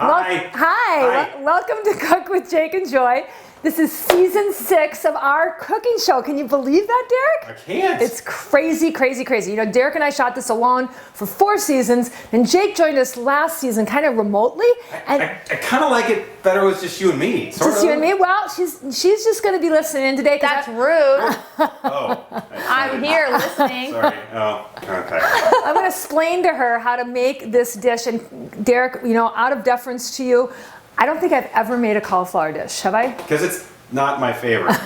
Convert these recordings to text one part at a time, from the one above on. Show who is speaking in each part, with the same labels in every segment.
Speaker 1: Hi.
Speaker 2: Hi. Welcome to Cook with Jake and Joy. This is season 6 of our cooking show. Can you believe that, Derek?
Speaker 1: I can't.
Speaker 2: It's crazy, crazy, crazy. You know, Derek and I shot this alone for 4 seasons, and Jake joined us last season kind of remotely. And
Speaker 1: I kind of like it better with just you and me.
Speaker 2: Just you and me? Well, she's just going to be listening in today.
Speaker 3: That's rude.
Speaker 1: Oh.
Speaker 3: I'm here listening.
Speaker 1: Sorry. Oh, okay.
Speaker 2: I'm going to explain to her how to make this dish. And Derek, you know, out of deference to you, I don't think I've ever made a cauliflower dish, have I?
Speaker 1: Because it's not my favorite.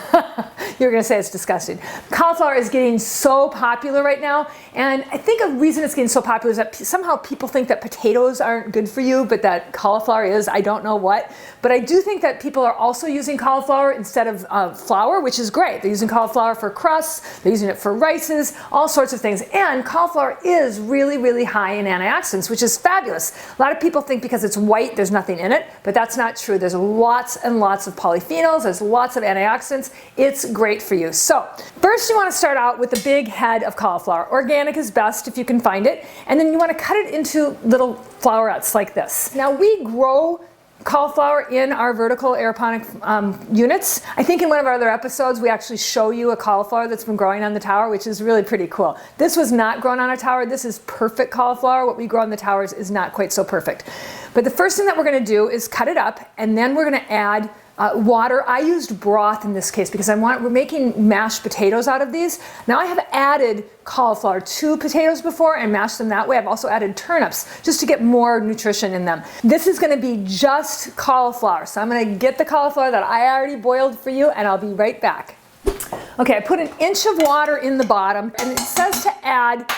Speaker 2: You're going to say it's disgusting. Cauliflower is getting so popular right now, and I think a reason it's getting so popular is that somehow people think that potatoes aren't good for you, but that cauliflower is, I don't know what. But I do think that people are also using cauliflower instead of flour, which is great. They're using cauliflower for crusts, they're using it for rices, all sorts of things. And cauliflower is really, really high in antioxidants, which is fabulous. A lot of people think because it's white, there's nothing in it, but that's not true. There's lots and lots of polyphenols, there's lots of antioxidants. It's great for you. So first you want to start out with a big head of cauliflower. Organic is best if you can find it. And then you want to cut it into little flowerets like this. Now we grow cauliflower in our vertical aeroponic units. I think in one of our other episodes we actually show you a cauliflower that's been growing on the tower, which is really pretty cool. This was not grown on a tower. This is perfect cauliflower. What we grow on the towers is not quite so perfect. But the first thing that we're going to do is cut it up, and then we're going to add water. I used broth in this case because we're making mashed potatoes out of these. Now I have added cauliflower to potatoes before and mashed them that way. I've also added turnips just to get more nutrition in them. This is going to be just cauliflower. So I'm going to get the cauliflower that I already boiled for you, and I'll be right back. Okay, I put an inch of water in the bottom, and it says to add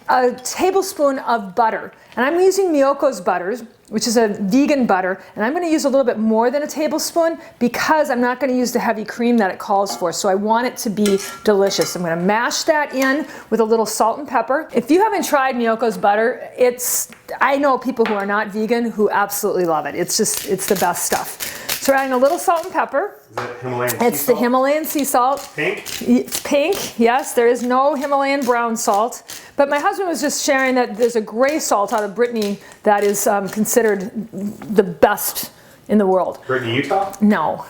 Speaker 2: a tablespoon of butter. And I'm using Miyoko's butters, which is a vegan butter, and I'm going to use a little bit more than a tablespoon because I'm not going to use the heavy cream that it calls for, so I want it to be delicious. I'm going to mash that in with a little salt and pepper. If you haven't tried Miyoko's butter, I know people who are not vegan who absolutely love it. It's the best stuff. So we're adding a little salt and pepper.
Speaker 1: Is it Himalayan sea
Speaker 2: It's the
Speaker 1: salt?
Speaker 2: Himalayan sea salt.
Speaker 1: Pink?
Speaker 2: It's pink, yes. There is no Himalayan brown salt. But my husband was just sharing that there's a gray salt out of Brittany that is considered the best in the world.
Speaker 1: Brittany, Utah?
Speaker 2: No.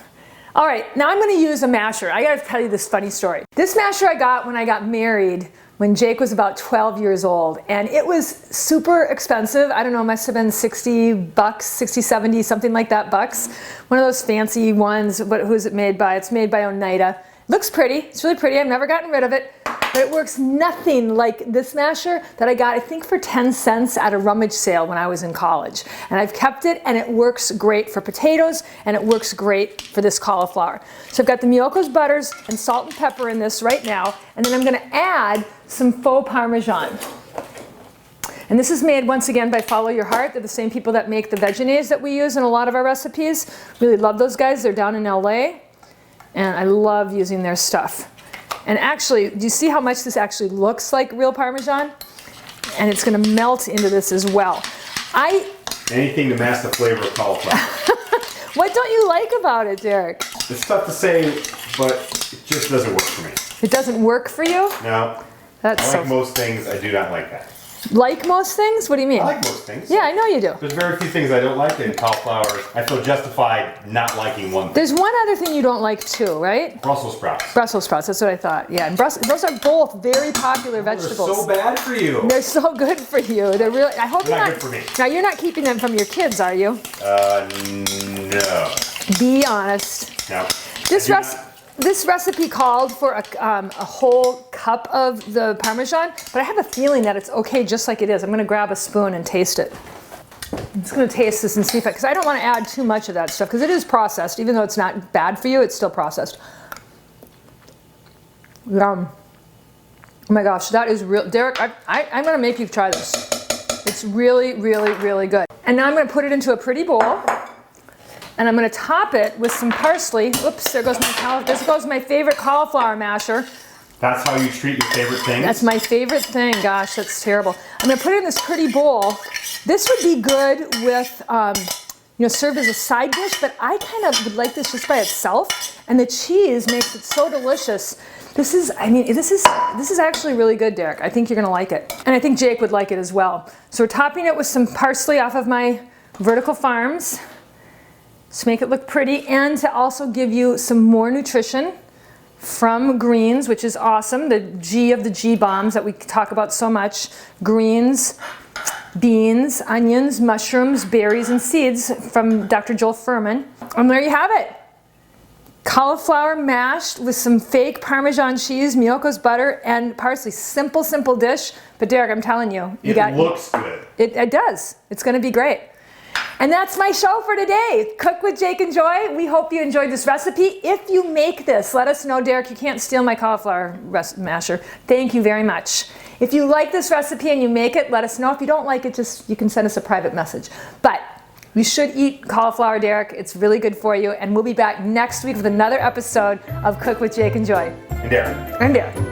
Speaker 2: All right, now I'm going to use a masher. I got to tell you this funny story. This masher I got when I got married when Jake was about 12 years old, and it was super expensive. I don't know, it must have been 60 bucks, 60, 70, something like that bucks. One of those fancy ones. Who's it made by? It's made by Oneida. Looks pretty. It's really pretty. I've never gotten rid of it. But it works nothing like this masher that I got, I think, for 10 cents at a rummage sale when I was in college. And I've kept it, and it works great for potatoes, and it works great for this cauliflower. So I've got the Miyoko's butters and salt and pepper in this right now, and then I'm going to add some faux Parmesan. And this is made, once again, by Follow Your Heart. They're the same people that make the veggies that we use in a lot of our recipes. Really love those guys. They're down in LA, and I love using their stuff. And actually, do you see how much this actually looks like real Parmesan? And it's going to melt into this as well.
Speaker 1: Anything to mask the flavor of cauliflower.
Speaker 2: What don't you like about it, Derek?
Speaker 1: It's tough to say, but it just doesn't work for me.
Speaker 2: It doesn't work for you?
Speaker 1: No.
Speaker 2: That's
Speaker 1: I like most things. I do not like that.
Speaker 2: Like most things? What do you mean?
Speaker 1: I like most things.
Speaker 2: Yeah, I know you do.
Speaker 1: There's very few things I don't like in cauliflower. I feel justified not liking one thing.
Speaker 2: There's one other thing you don't like too, right?
Speaker 1: Brussels sprouts.
Speaker 2: Brussels sprouts, that's what I thought. Yeah, and those are both very popular vegetables.
Speaker 1: They're so bad for you.
Speaker 2: They're so good for you. They're really, I hope
Speaker 1: They're
Speaker 2: you're
Speaker 1: not good for me.
Speaker 2: Now, you're not keeping them from your kids, are you?
Speaker 1: No.
Speaker 2: Be honest.
Speaker 1: No.
Speaker 2: This recipe called for a whole cup of the Parmesan, but I have a feeling that it's okay just like it is. I'm going to grab a spoon and taste it. I'm just going to taste this and see if because I don't want to add too much of that stuff because it is processed. Even though it's not bad for you, it's still processed. Yum. Oh my gosh, that is real. Derek, I'm going to make you try this. It's really, really, really good. And now I'm going to put it into a pretty bowl. And I'm going to top it with some parsley. Oops, there goes my favorite cauliflower masher.
Speaker 1: That's how you treat your favorite things?
Speaker 2: That's my favorite thing. Gosh, that's terrible. I'm going to put it in this pretty bowl. This would be good with, served as a side dish, but I kind of would like this just by itself. And the cheese makes it so delicious. This is actually really good, Derek. I think you're going to like it. And I think Jake would like it as well. So we're topping it with some parsley off of my vertical farms to make it look pretty and to also give you some more nutrition from greens, which is awesome. The G of the G bombs that we talk about so much. Greens, beans, onions, mushrooms, berries, and seeds from Dr. Joel Furman. And there you have it. Cauliflower mashed with some fake Parmesan cheese, Miyoko's butter, and parsley. Simple, simple dish. But Derek, I'm telling you,
Speaker 1: It looks good.
Speaker 2: It does. It's going to be great. And that's my show for today. Cook with Jake and Joy. We hope you enjoyed this recipe. If you make this, let us know. Derek, you can't steal my cauliflower masher. Thank you very much. If you like this recipe and you make it, let us know. If you don't like it, you can send us a private message. But you should eat cauliflower, Derek. It's really good for you. And we'll be back next week with another episode of Cook with Jake and Joy.
Speaker 1: And Derek.
Speaker 2: And Derek.